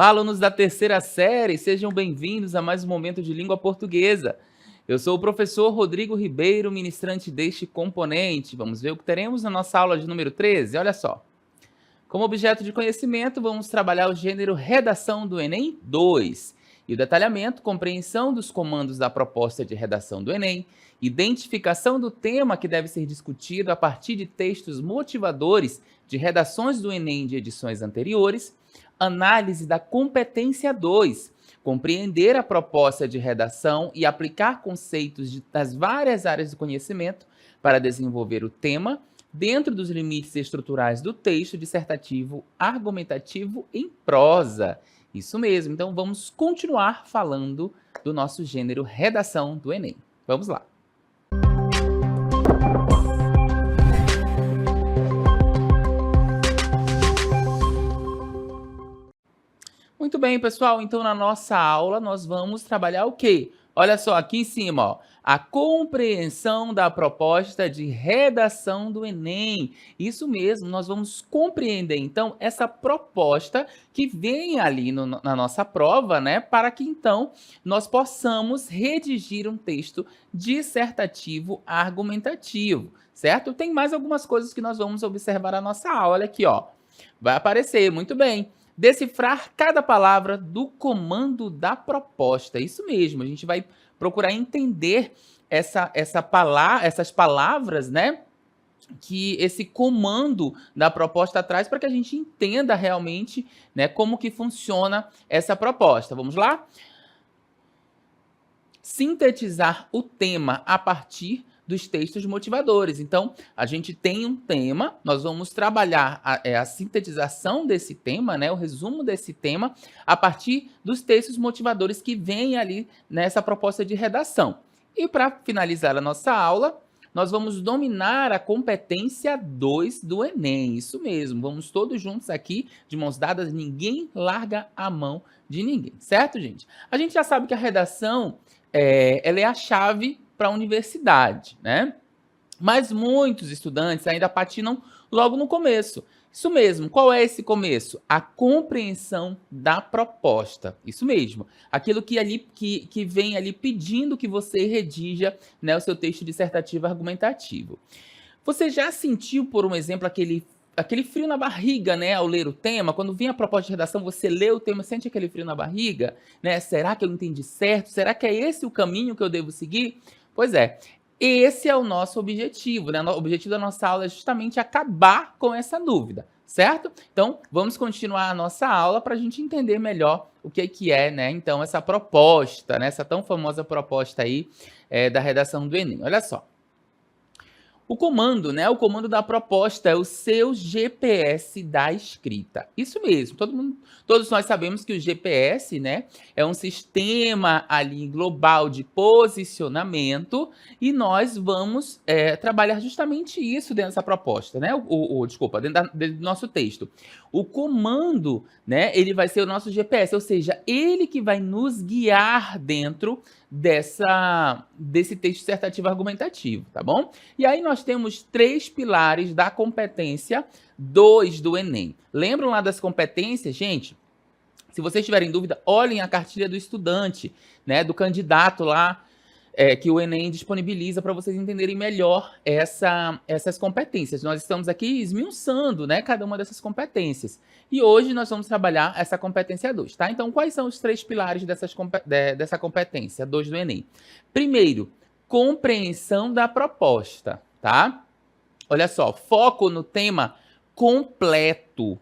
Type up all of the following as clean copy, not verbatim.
Olá, alunos da terceira série, sejam bem-vindos a mais um momento de língua portuguesa. Eu sou o professor Rodrigo Ribeiro, ministrante deste componente. Vamos ver o que teremos na nossa aula de número 13? Olha só. Como objeto de conhecimento, vamos trabalhar o gênero redação do Enem 2 e o detalhamento, compreensão dos comandos da proposta de redação do Enem, identificação do tema que deve ser discutido a partir de textos motivadores de redações do Enem de edições anteriores, análise da competência 2, compreender a proposta de redação e aplicar conceitos das várias áreas do conhecimento para desenvolver o tema dentro dos limites estruturais do texto dissertativo argumentativo em prosa. Isso mesmo, então vamos continuar falando do nosso gênero redação do Enem. Vamos lá. Muito bem, pessoal, então na nossa aula nós vamos trabalhar o quê? Olha só, aqui em cima, ó, a compreensão da proposta de redação do Enem. Isso mesmo, nós vamos compreender, então, essa proposta que vem ali na nossa prova, né? Para que, então, nós possamos redigir um texto dissertativo argumentativo, certo? Tem mais algumas coisas que nós vamos observar na nossa aula. Olha aqui, ó. Vai aparecer, muito bem. Decifrar cada palavra do comando da proposta. Isso mesmo, a gente vai procurar entender essas palavras, né? Que esse comando da proposta traz para que a gente entenda realmente, né, como que funciona essa proposta. Vamos lá? Sintetizar o tema a partir dos textos motivadores. Então, a gente tem um tema, nós vamos trabalhar a sintetização desse tema, né, o resumo desse tema, a partir dos textos motivadores que vêm ali nessa proposta de redação. E para finalizar a nossa aula, nós vamos dominar a competência 2 do Enem. Isso mesmo, vamos todos juntos aqui, de mãos dadas, ninguém larga a mão de ninguém, certo, gente? A gente já sabe que a redação ela é a chave para a universidade, né? Mas muitos estudantes ainda patinam logo no começo. Isso mesmo, qual é esse começo? A compreensão da proposta. Isso mesmo, aquilo que vem ali pedindo que você redija, né, o seu texto dissertativo argumentativo. Você já sentiu, por um exemplo, aquele frio na barriga, né, ao ler o tema? Quando vem a proposta de redação, você lê o tema, sente aquele frio na barriga, né? Será que eu entendi certo? Será que é esse o caminho que eu devo seguir? Pois é, esse é o nosso objetivo, né? O objetivo da nossa aula é justamente acabar com essa dúvida, certo? Então, vamos continuar a nossa aula para a gente entender melhor o que é, né? Então, essa proposta, né? Essa tão famosa proposta aí da redação do Enem. Olha só. O comando, né? O comando da proposta é o seu GPS da escrita. Isso mesmo, todos nós sabemos que o GPS, né, é um sistema ali global de posicionamento e nós vamos trabalhar justamente isso dentro dessa proposta, né? Desculpa, dentro do nosso texto. O comando, né, ele vai ser o nosso GPS, ou seja, ele que vai nos guiar dentro desse texto dissertativo argumentativo, tá bom? E aí nós temos 3 pilares da competência 2 do Enem. Lembram lá das competências, gente? Se vocês tiverem dúvida, olhem a cartilha do estudante, né, do candidato lá, que o Enem disponibiliza para vocês entenderem melhor essas competências. Nós estamos aqui esmiuçando, né, cada uma dessas competências. E hoje nós vamos trabalhar essa competência 2, tá? Então, quais são os 3 pilares dessa competência 2 do Enem? Primeiro, compreensão da proposta, tá? Olha só, foco no tema completo,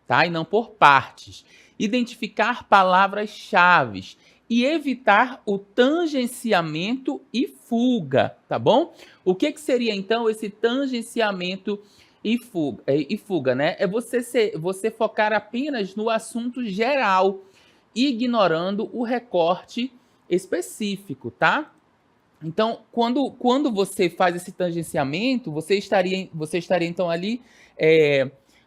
tá? E não por partes. Identificar palavras-chave e evitar o tangenciamento e fuga, tá bom? O que seria, então, esse tangenciamento e fuga, né? É você focar apenas no assunto geral, ignorando o recorte específico, tá? Então, quando você faz esse tangenciamento, você estaria então, ali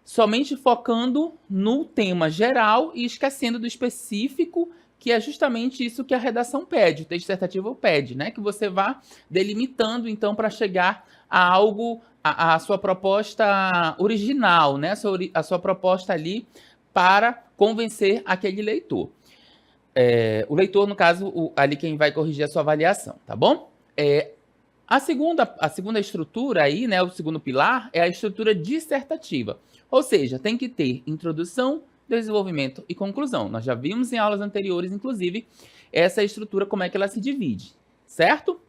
somente focando no tema geral e esquecendo do específico, que é justamente isso que a redação pede, o texto dissertativo pede, né? Que você vá delimitando, então, para chegar a algo, a sua proposta original, né? A sua proposta ali para convencer aquele leitor. O leitor, no caso, ali quem vai corrigir a sua avaliação, tá bom? A segunda estrutura aí, né, o segundo pilar, é a estrutura dissertativa. Ou seja, tem que ter introdução, desenvolvimento e conclusão. Nós já vimos em aulas anteriores, inclusive, essa estrutura, como é que ela se divide, certo?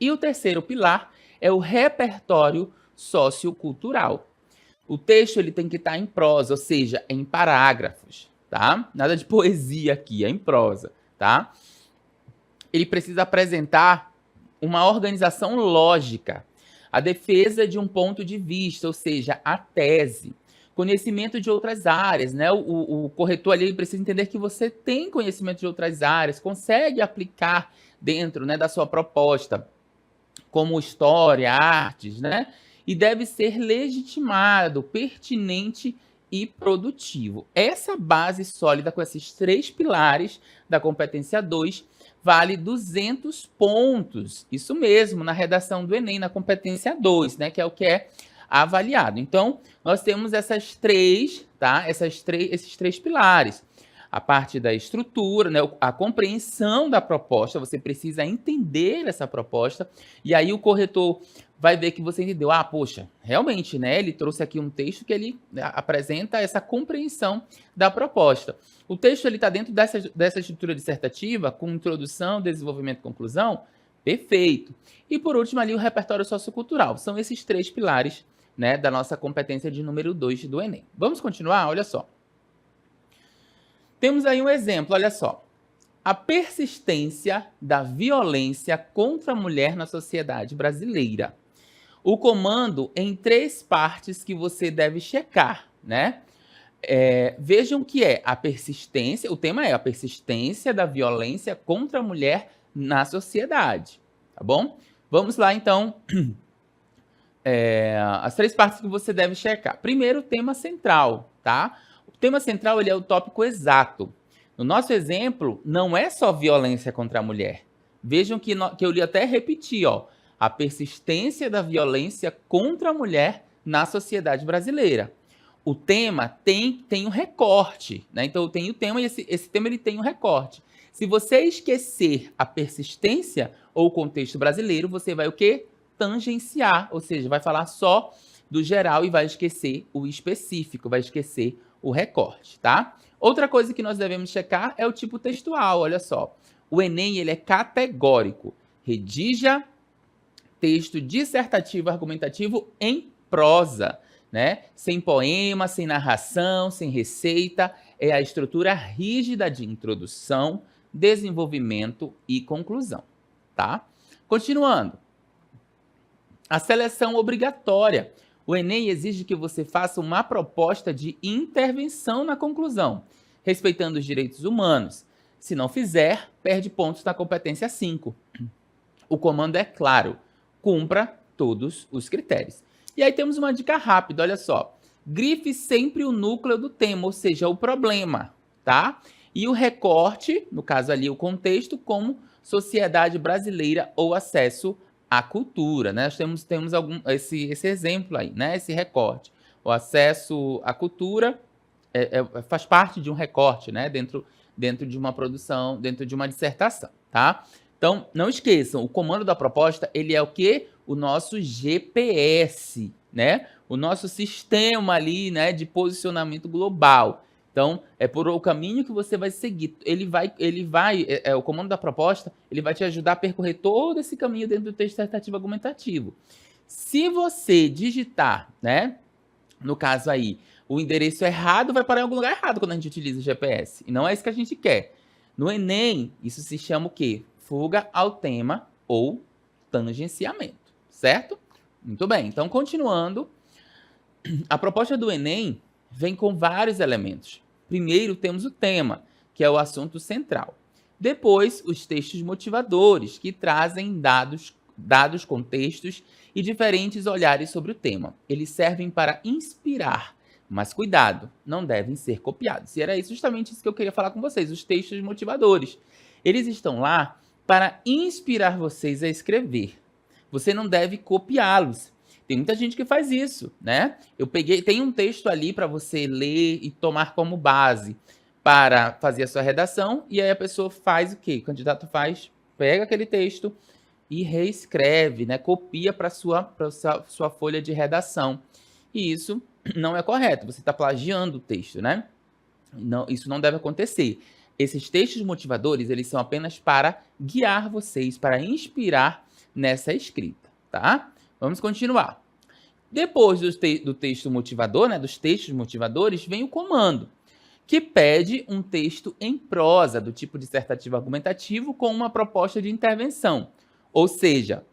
E o terceiro pilar é o repertório sociocultural. O texto ele tem que estar em prosa, ou seja, em parágrafos, tá? Nada de poesia aqui, é em prosa, tá? Ele precisa apresentar uma organização lógica, a defesa de um ponto de vista, ou seja, a tese, conhecimento de outras áreas, né? O corretor ali precisa entender que você tem conhecimento de outras áreas, consegue aplicar dentro, né, da sua proposta, como história, artes, né? E deve ser legitimado, pertinente e produtivo. Essa base sólida com esses 3 pilares da competência 2 vale 200 pontos. Isso mesmo, na redação do Enem, na competência 2, né, que é o que é avaliado. Então, nós temos esses três pilares. A parte da estrutura, né, a compreensão da proposta, você precisa entender essa proposta, e aí o corretor vai ver que você entendeu. Ah, poxa, realmente, né, ele trouxe aqui um texto que ele apresenta essa compreensão da proposta. O texto está dentro dessa estrutura dissertativa, com introdução, desenvolvimento e conclusão, perfeito. E por último ali o repertório sociocultural. São esses 3 pilares, né, da nossa competência de número 2 do Enem. Vamos continuar? Olha só. Temos aí um exemplo, olha só. A persistência da violência contra a mulher na sociedade brasileira. O comando em 3 partes que você deve checar, né? Vejam que é a persistência, o tema é a persistência da violência contra a mulher na sociedade, tá bom? Vamos lá, então, as 3 partes que você deve checar. Primeiro, o tema central, tá? O tema central ele é o tópico exato. No nosso exemplo, não é só violência contra a mulher. Vejam que eu até repeti, ó, a persistência da violência contra a mulher na sociedade brasileira. O tema tem um recorte, né? Então tem o tema e esse tema ele tem um recorte. Se você esquecer a persistência ou o contexto brasileiro, você vai o quê? Tangenciar, ou seja, vai falar só do geral e vai esquecer o específico, vai esquecer o recorte, tá? Outra coisa que nós devemos checar é o tipo textual, olha só. O Enem ele é categórico. Redija texto dissertativo argumentativo em prosa, né? Sem poema, sem narração, sem receita. É a estrutura rígida de introdução, desenvolvimento e conclusão, tá? Continuando. A seleção obrigatória. O Enem exige que você faça uma proposta de intervenção na conclusão, respeitando os direitos humanos. Se não fizer, perde pontos na competência 5. O comando é claro, cumpra todos os critérios. E aí temos uma dica rápida, olha só. Grife sempre o núcleo do tema, ou seja, o problema, tá? E o recorte, no caso ali o contexto, como sociedade brasileira ou acesso à cultura, né? Nós temos esse exemplo aí, né? Esse recorte. O acesso à cultura faz parte de um recorte, né? Dentro de uma produção, dentro de uma dissertação, tá? Então, não esqueçam, o comando da proposta, ele é o quê? O nosso GPS, né? O nosso sistema ali, né, de posicionamento global. Então, é por o caminho que você vai seguir. O comando da proposta, ele vai te ajudar a percorrer todo esse caminho dentro do texto dissertativo argumentativo. Se você digitar, né, no caso aí, o endereço errado, vai parar em algum lugar errado quando a gente utiliza o GPS. E não é isso que a gente quer. No Enem, isso se chama o quê? Fuga ao tema ou tangenciamento, certo? Muito bem, então continuando, a proposta do Enem vem com vários elementos. Primeiro temos o tema, que é o assunto central. Depois, os textos motivadores, que trazem dados contextos e diferentes olhares sobre o tema. Eles servem para inspirar, mas cuidado, não devem ser copiados. E era justamente isso que eu queria falar com vocês, os textos motivadores. Eles estão lá para inspirar vocês a escrever. Você não deve copiá-los. Tem muita gente que faz isso, né? Tem um texto ali para você ler e tomar como base para fazer a sua redação, e aí a pessoa faz o quê? O candidato pega aquele texto e reescreve, né? Copia para sua folha de redação. E isso não é correto, você está plagiando o texto, né? Não, isso não deve acontecer. Esses textos motivadores, eles são apenas para guiar vocês, para inspirar nessa escrita, tá? Vamos continuar. Depois do texto motivador, né, dos textos motivadores, vem o comando, que pede um texto em prosa, do tipo dissertativo argumentativo, com uma proposta de intervenção. Ou seja,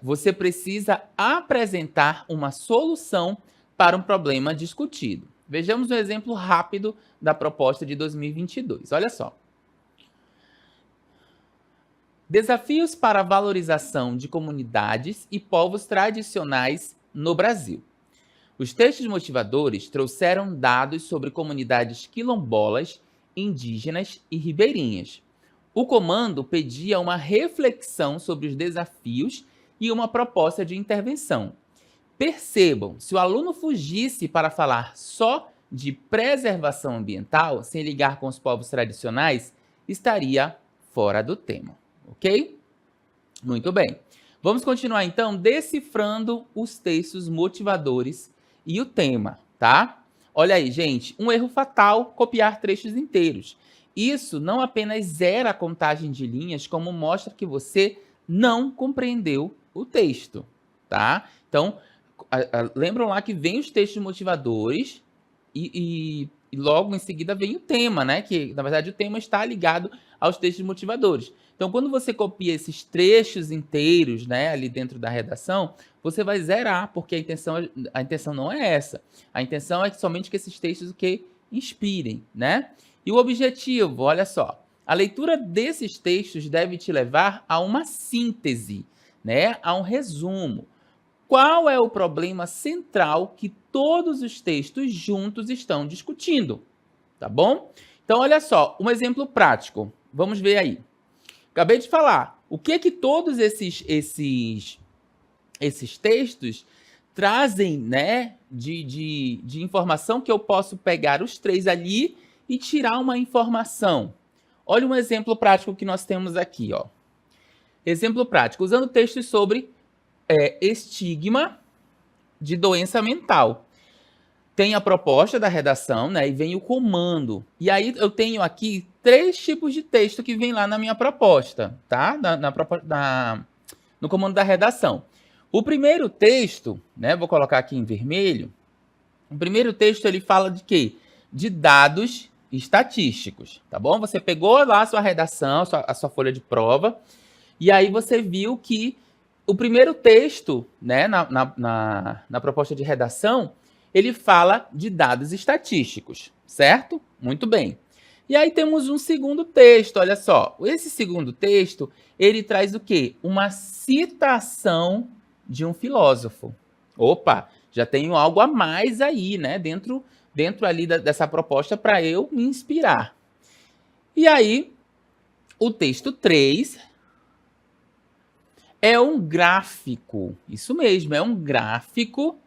você precisa apresentar uma solução para um problema discutido. Vejamos um exemplo rápido da proposta de 2022. Olha só. Desafios para a valorização de comunidades e povos tradicionais no Brasil. Os textos motivadores trouxeram dados sobre comunidades quilombolas, indígenas e ribeirinhas. O comando pedia uma reflexão sobre os desafios e uma proposta de intervenção. Percebam, se o aluno fugisse para falar só de preservação ambiental, sem ligar com os povos tradicionais, estaria fora do tema, ok? Muito bem. Vamos continuar então decifrando os textos motivadores e o tema, tá? Olha aí, gente, um erro fatal, copiar trechos inteiros. Isso não apenas zera a contagem de linhas, como mostra que você não compreendeu o texto, tá? Então, lembram lá que vem os textos motivadores e logo em seguida vem o tema, né? Que, na verdade, o tema está ligado aos textos motivadores. Então, quando você copia esses trechos inteiros, né, ali dentro da redação, você vai zerar, porque a intenção não é essa. A intenção é somente que esses textos inspirem, né? E o objetivo, olha só, a leitura desses textos deve te levar a uma síntese, né? A um resumo. Qual é o problema central que todos os textos juntos estão discutindo? Tá bom? Então, olha só, um exemplo prático. Vamos ver aí. Acabei de falar. O que todos esses textos trazem, né, de informação que eu posso pegar os três ali e tirar uma informação? Olha um exemplo prático que nós temos aqui, ó. Exemplo prático, usando textos sobre estigma de doença mental. Tem a proposta da redação, né, e vem o comando. E aí eu tenho aqui 3 tipos de texto que vem lá na minha proposta, tá? No comando da redação. O primeiro texto, né, vou colocar aqui em vermelho. O primeiro texto ele fala de quê? De dados estatísticos, tá bom? Você pegou lá a sua redação, a sua folha de prova, e aí você viu que o primeiro texto, né, na proposta de redação, ele fala de dados estatísticos, certo? Muito bem. E aí temos um segundo texto, olha só. Esse segundo texto, ele traz o quê? Uma citação de um filósofo. Opa, já tenho algo a mais aí, né? Dentro ali dessa proposta para eu me inspirar. E aí, o texto 3 é um gráfico. Isso mesmo, é um gráfico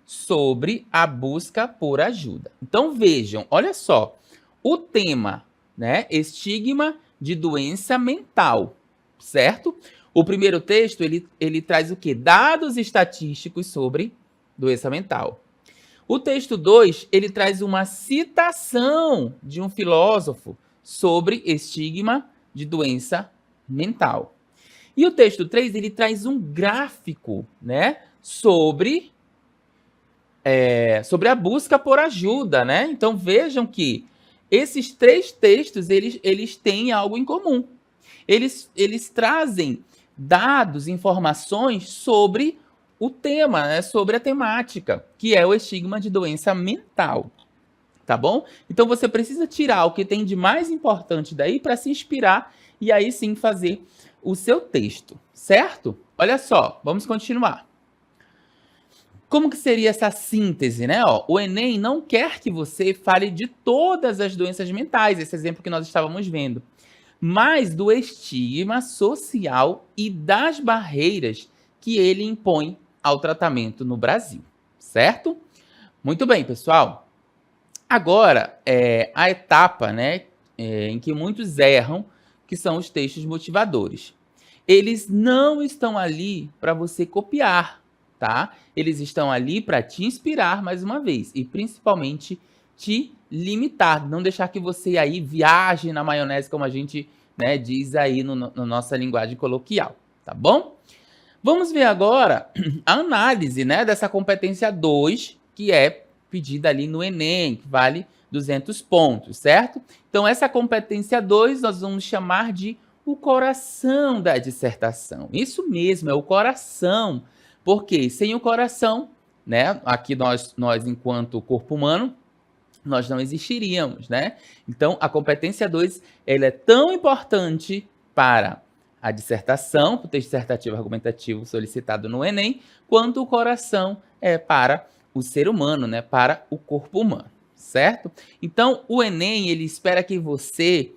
sobre a busca por ajuda. Então, vejam, olha só. O tema, né? Estigma de doença mental, certo? O primeiro texto, ele traz o quê? Dados estatísticos sobre doença mental. O texto 2, ele traz uma citação de um filósofo sobre estigma de doença mental. E o texto 3, ele traz um gráfico, né? Sobre a busca por ajuda, né? Então, vejam que esses 3 textos, eles têm algo em comum. Eles trazem dados, informações sobre o tema, né? Sobre a temática, que é o estigma de doença mental. Tá bom? Então, você precisa tirar o que tem de mais importante daí para se inspirar e aí sim fazer o seu texto, certo? Olha só, vamos continuar. Como que seria essa síntese, né? Ó, o Enem não quer que você fale de todas as doenças mentais, esse exemplo que nós estávamos vendo, mas do estigma social e das barreiras que ele impõe ao tratamento no Brasil, certo? Muito bem, pessoal. Agora, a etapa, né, em que muitos erram, que são os textos motivadores. Eles não estão ali para você copiar, tá? Eles estão ali para te inspirar mais uma vez e principalmente te limitar, não deixar que você aí viaje na maionese, como a gente, né, diz aí no nossa linguagem coloquial, tá bom? Vamos ver agora a análise, né, dessa competência 2, que é pedida ali no Enem, que vale 200 pontos, certo? Então, essa competência 2 nós vamos chamar de o coração da dissertação. Isso mesmo, é o coração. Porque sem o coração, né, aqui nós enquanto corpo humano, nós não existiríamos, né? Então, a competência 2, ela é tão importante para a dissertação, para o texto dissertativo argumentativo solicitado no Enem, quanto o coração é para o ser humano, né? Para o corpo humano, certo? Então, o Enem, ele espera que você,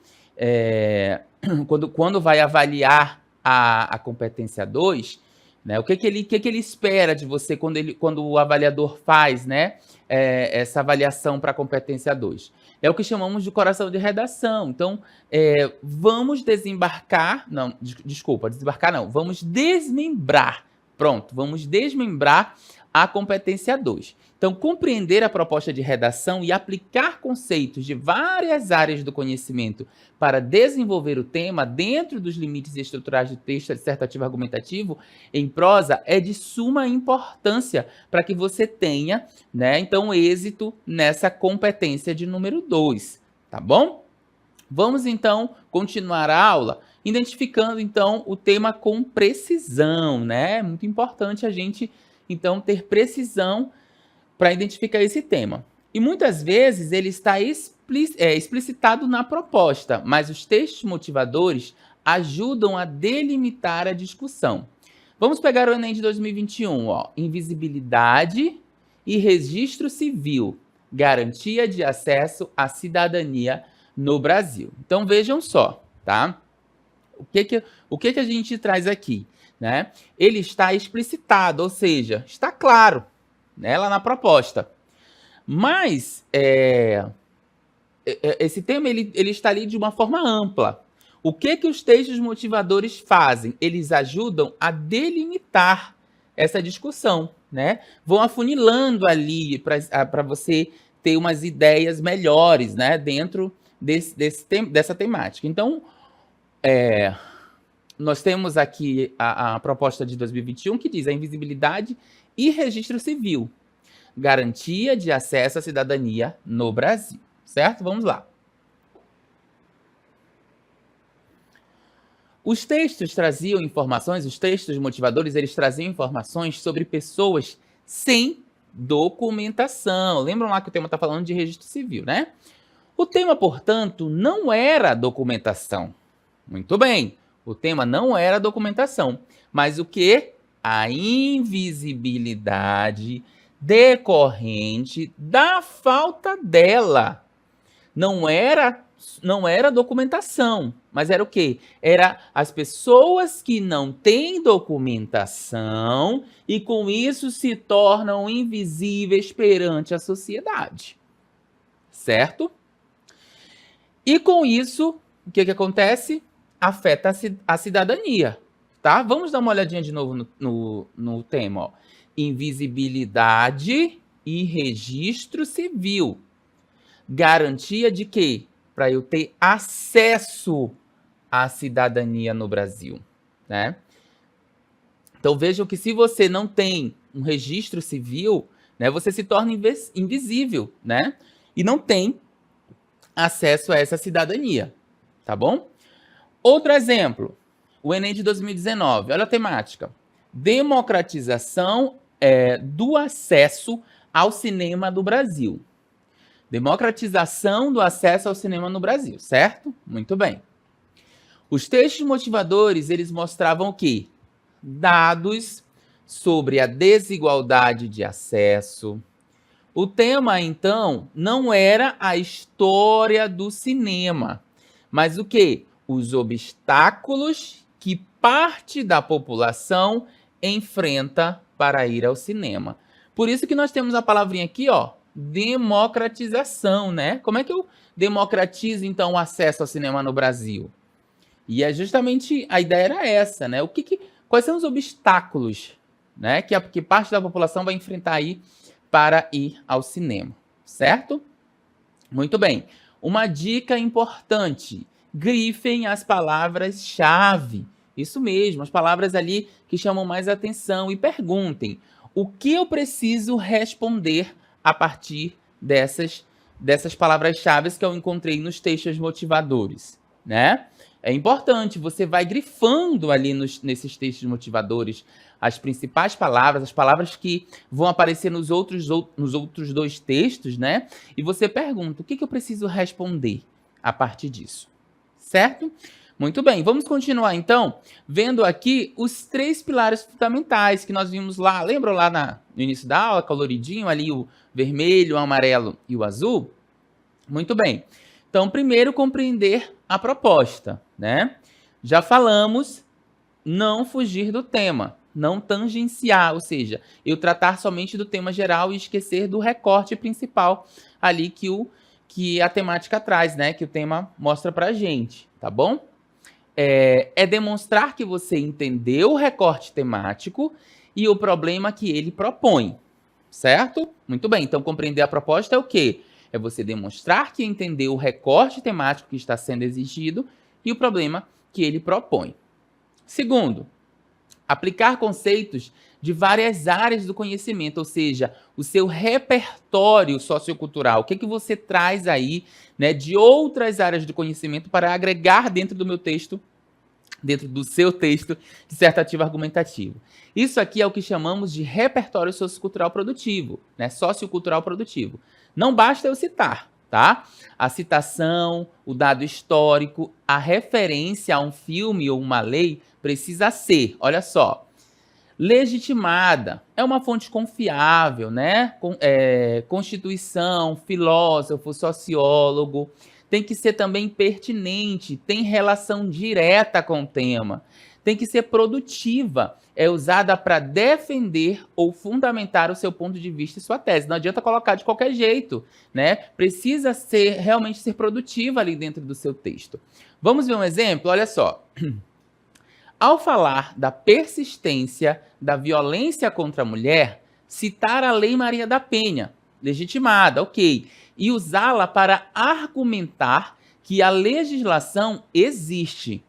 quando vai avaliar a competência 2, né? O que ele espera de você quando o avaliador faz, né, essa avaliação para a competência 2? É o que chamamos de coração de redação. Então, vamos desembarcar... Não, desculpa, desembarcar não. Vamos desmembrar. Pronto, vamos desmembrar a competência 2. Então, compreender a proposta de redação e aplicar conceitos de várias áreas do conhecimento para desenvolver o tema dentro dos limites estruturais do texto dissertativo argumentativo em prosa é de suma importância para que você tenha, né, então, êxito nessa competência de número 2, tá bom? Vamos, então, continuar a aula identificando, então, o tema com precisão, né? É muito importante a gente, então, ter precisão para identificar esse tema. E muitas vezes ele está explicitado na proposta, mas os textos motivadores ajudam a delimitar a discussão. Vamos pegar o Enem de 2021, ó. Invisibilidade e registro civil, garantia de acesso à cidadania no Brasil. Então vejam só, tá? O que a gente traz aqui, né? Ele está explicitado, ou seja, está claro, né, lá na proposta. Mas esse tema ele está ali de uma forma ampla. O que os textos motivadores fazem? Eles ajudam a delimitar essa discussão, né? Vão afunilando ali para você ter umas ideias melhores, né, dentro dessa temática. Então, nós temos aqui a proposta de 2021 que diz a invisibilidade e registro civil, garantia de acesso à cidadania no Brasil, certo? Vamos lá. Os textos traziam informações, os textos motivadores, eles traziam informações sobre pessoas sem documentação. Lembram lá que o tema está falando de registro civil, né? O tema, portanto, não era documentação. Muito bem, o tema não era documentação, mas o que? A invisibilidade decorrente da falta dela. Não era documentação, mas era o quê? Era as pessoas que não têm documentação e com isso se tornam invisíveis perante a sociedade. Certo? E com isso, o que acontece? Afeta a cidadania, tá? Vamos dar uma olhadinha de novo no tema, ó. Invisibilidade e registro civil. Garantia de quê? Para eu ter acesso à cidadania no Brasil, né? Então vejam que se você não tem um registro civil, né, você se torna invisível, né? E não tem acesso a essa cidadania, tá bom? Outro exemplo, o Enem de 2019, olha a temática. Democratização do acesso ao cinema do Brasil. Democratização do acesso ao cinema no Brasil, certo? Muito bem. Os textos motivadores, eles mostravam o quê? Dados sobre a desigualdade de acesso. O tema, então, não era a história do cinema, mas o quê? os obstáculos que parte da população enfrenta para ir ao cinema. Por isso que nós temos a palavrinha aqui, ó, democratização, né? Como é que eu democratizo, então, o acesso ao cinema no Brasil? E é justamente, a ideia era essa, né? Quais são os obstáculos, né, que parte da população vai enfrentar aí para ir ao cinema, certo? Muito bem. Uma dica importante, grifem as palavras-chave. Isso mesmo, as palavras ali que chamam mais atenção e perguntem: o que eu preciso responder a partir dessas palavras-chave que eu encontrei nos textos motivadores, né? É importante, você vai grifando ali nesses textos motivadores as principais palavras, as palavras que vão aparecer nos outros dois textos, né? E você pergunta: o que eu preciso responder a partir disso? Certo? Muito bem, vamos continuar então, vendo aqui os 3 pilares fundamentais que nós vimos lá. Lembram lá no início da aula, coloridinho ali, o vermelho, o amarelo e o azul? Muito bem. Então, primeiro, compreender a proposta, né? Já falamos, não fugir do tema, não tangenciar, ou seja, eu tratar somente do tema geral e esquecer do recorte principal ali que a temática traz, né? Que o tema mostra pra gente, tá bom? É demonstrar que você entendeu o recorte temático e o problema que ele propõe, certo? Muito bem, então compreender a proposta é o quê? É você demonstrar que entendeu o recorte temático que está sendo exigido e o problema que ele propõe. Segundo, aplicar conceitos de várias áreas do conhecimento, ou seja, o seu repertório sociocultural. O que você traz aí, né, de outras áreas do conhecimento para agregar dentro do seu texto dissertativo argumentativo. Isso aqui é o que chamamos de repertório sociocultural produtivo, né? Sociocultural produtivo. Não basta eu citar, tá? A citação, o dado histórico, a referência a um filme ou uma lei precisa ser, olha só, legitimada, é uma fonte confiável, né? Constituição, filósofo, sociólogo, tem que ser também pertinente, tem relação direta com o tema, tem que ser produtiva, é usada para defender ou fundamentar o seu ponto de vista e sua tese. Não adianta colocar de qualquer jeito, né? Precisa realmente ser produtiva ali dentro do seu texto. Vamos ver um exemplo? Olha só. Ao falar da persistência da violência contra a mulher, citar a Lei Maria da Penha, legitimada, ok, e usá-la para argumentar que a legislação existe,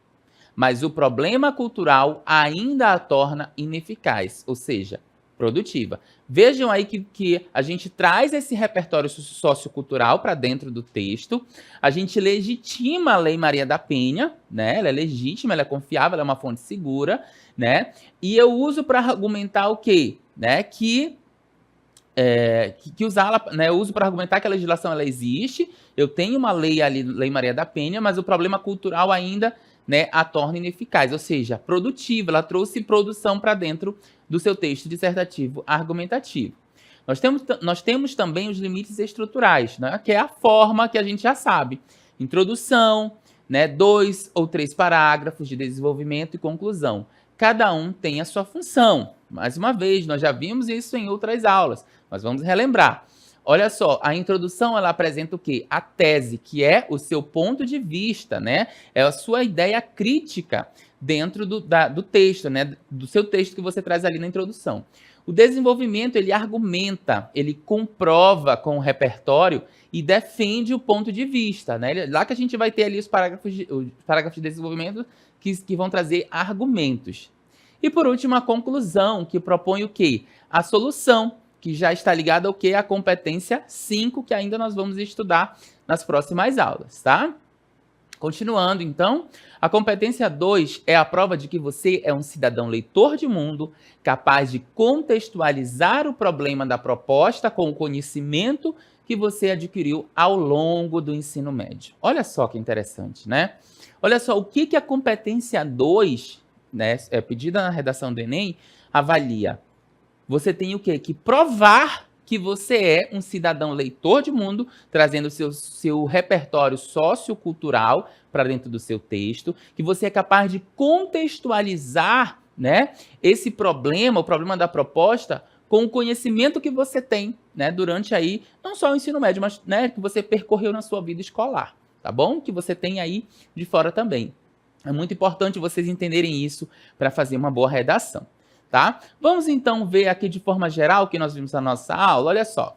mas o problema cultural ainda a torna ineficaz, ou seja, produtiva. Vejam aí que a gente traz esse repertório sociocultural para dentro do texto, a gente legitima a Lei Maria da Penha, né? Ela é legítima, ela é confiável, ela é uma fonte segura, né? E eu uso para argumentar o quê? Né? Que usá-la, né? Eu uso para argumentar que a legislação ela existe, eu tenho uma lei ali, Lei Maria da Penha, mas o problema cultural ainda, né, a torna ineficaz, ou seja, produtiva, ela trouxe produção para dentro do seu texto dissertativo argumentativo. Nós temos também os limites estruturais, né, que é a forma que a gente já sabe. Introdução, né, 2 ou 3 parágrafos de desenvolvimento e conclusão. Cada um tem a sua função. Mais uma vez, nós já vimos isso em outras aulas, mas vamos relembrar. Olha só, a introdução ela apresenta o quê? A tese, que é o seu ponto de vista, né? É a sua ideia crítica dentro do texto, né? Do seu texto que você traz ali na introdução. O desenvolvimento, ele argumenta, ele comprova com o repertório e defende o ponto de vista, né? Lá que a gente vai ter ali os parágrafos de desenvolvimento que vão trazer argumentos. E por último, a conclusão, que propõe o quê? A solução, que já está ligada ao quê? A competência 5, que ainda nós vamos estudar nas próximas aulas, tá? Continuando, então, a competência 2 é a prova de que você é um cidadão leitor de mundo, capaz de contextualizar o problema da proposta com o conhecimento que você adquiriu ao longo do ensino médio. Olha só que interessante, né? Olha só, o que a competência 2, né, pedida na redação do Enem, avalia? Você tem o quê? Que provar que você é um cidadão leitor de mundo, trazendo seu repertório sociocultural para dentro do seu texto, que você é capaz de contextualizar, né, esse problema, o problema da proposta, com o conhecimento que você tem, né, durante aí, não só o ensino médio, mas, né, que você percorreu na sua vida escolar, tá bom? Que você tem aí de fora também. É muito importante vocês entenderem isso para fazer uma boa redação, tá? Vamos então ver aqui de forma geral o que nós vimos na nossa aula. Olha só.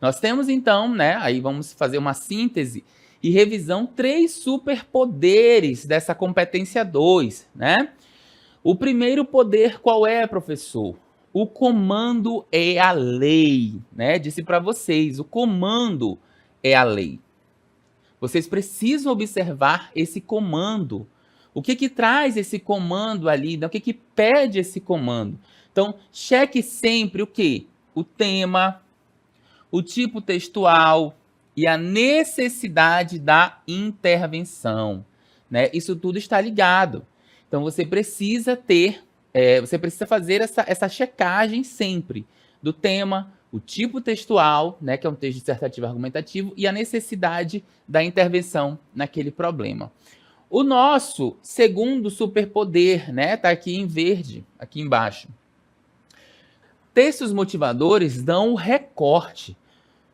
Nós temos então, né, aí vamos fazer uma síntese e revisão 3 superpoderes dessa competência 2, né? O primeiro poder qual é, professor? O comando é a lei, né? Disse para vocês, o comando é a lei. Vocês precisam observar esse comando. O que traz esse comando ali? O que pede esse comando? Então, cheque sempre o quê? O tema, o tipo textual e a necessidade da intervenção, né? Isso tudo está ligado. Então, você precisa você precisa fazer essa checagem sempre do tema, o tipo textual, né, que é um texto dissertativo argumentativo, e a necessidade da intervenção naquele problema. O nosso segundo superpoder, né, tá aqui em verde, aqui embaixo. Textos motivadores dão o recorte.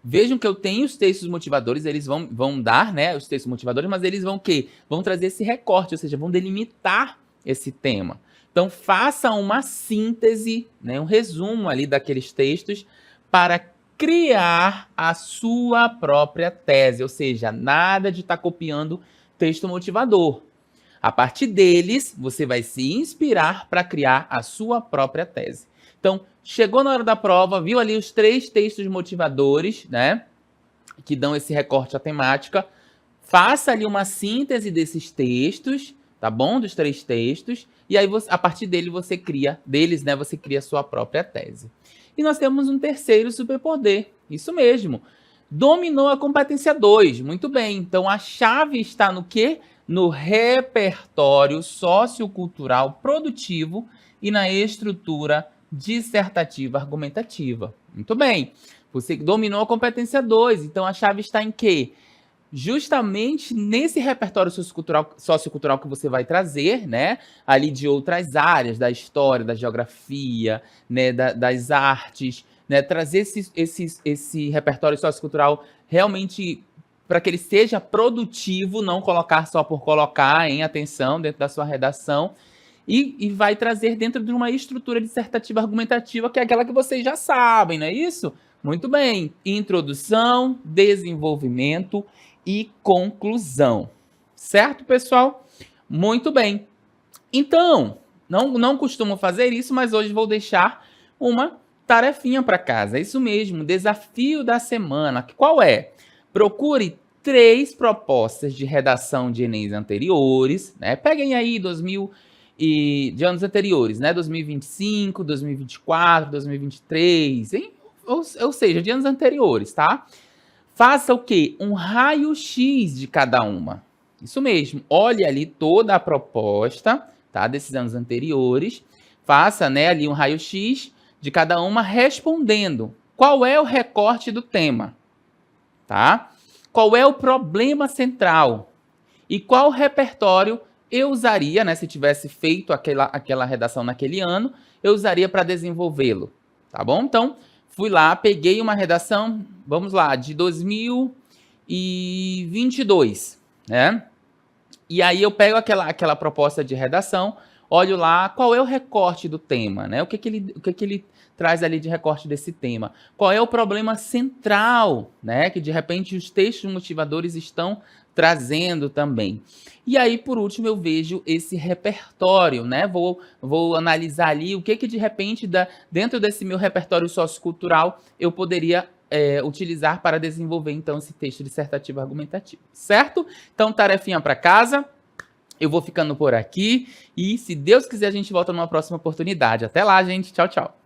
Vejam que eu tenho os textos motivadores, eles vão dar, né, os textos motivadores, mas eles vão o quê? Vão trazer esse recorte, ou seja, vão delimitar esse tema. Então, faça uma síntese, né, um resumo ali daqueles textos para criar a sua própria tese, ou seja, nada de estar copiando texto motivador. A partir deles, você vai se inspirar para criar a sua própria tese. Então, chegou na hora da prova, viu ali os 3 textos motivadores, né, que dão esse recorte à temática, faça ali uma síntese desses textos, tá bom? Dos 3 textos, e aí a partir deles você cria a sua própria tese. E nós temos um terceiro superpoder, isso mesmo. Dominou a competência 2, muito bem. Então a chave está no quê? No repertório sociocultural produtivo e na estrutura dissertativa argumentativa. Muito bem. Você dominou a competência 2, então a chave está em quê? Justamente nesse repertório sociocultural que você vai trazer, né, ali de outras áreas, da história, da geografia, né, das artes, né, trazer esse repertório sociocultural realmente para que ele seja produtivo, não colocar só por colocar em atenção dentro da sua redação, e vai trazer dentro de uma estrutura dissertativa argumentativa, que é aquela que vocês já sabem, não é isso? Muito bem. Introdução, desenvolvimento e conclusão. Certo, pessoal? Muito bem. Então, não costumo fazer isso, mas hoje vou deixar uma tarefinha para casa. É isso mesmo, desafio da semana. Qual é? Procure 3 propostas de redação de Enem anteriores, né? Peguem aí de anos anteriores, né? 2025, 2024, 2023, hein? Ou seja, de anos anteriores, tá? Faça o quê? Um raio-x de cada uma. Isso mesmo. Olhe ali toda a proposta, tá? Desses anos anteriores. Faça, né, ali um raio-x de cada uma respondendo qual é o recorte do tema, tá? Qual é o problema central e qual repertório eu usaria, né, se tivesse feito aquela redação naquele ano, eu usaria para desenvolvê-lo, tá bom? Então, fui lá, peguei uma redação, vamos lá, de 2022, né? E aí eu pego aquela proposta de redação, olho lá, qual é o recorte do tema, né? O que ele traz ali de recorte desse tema? Qual é o problema central, né? Que de repente os textos motivadores estão trazendo também. E aí, por último, eu vejo esse repertório, né? Vou analisar ali o que de repente, dentro desse meu repertório sociocultural, eu poderia utilizar para desenvolver, então, esse texto dissertativo argumentativo, certo? Então, tarefinha para casa. Eu vou ficando por aqui e, se Deus quiser, a gente volta numa próxima oportunidade. Até lá, gente. Tchau, tchau.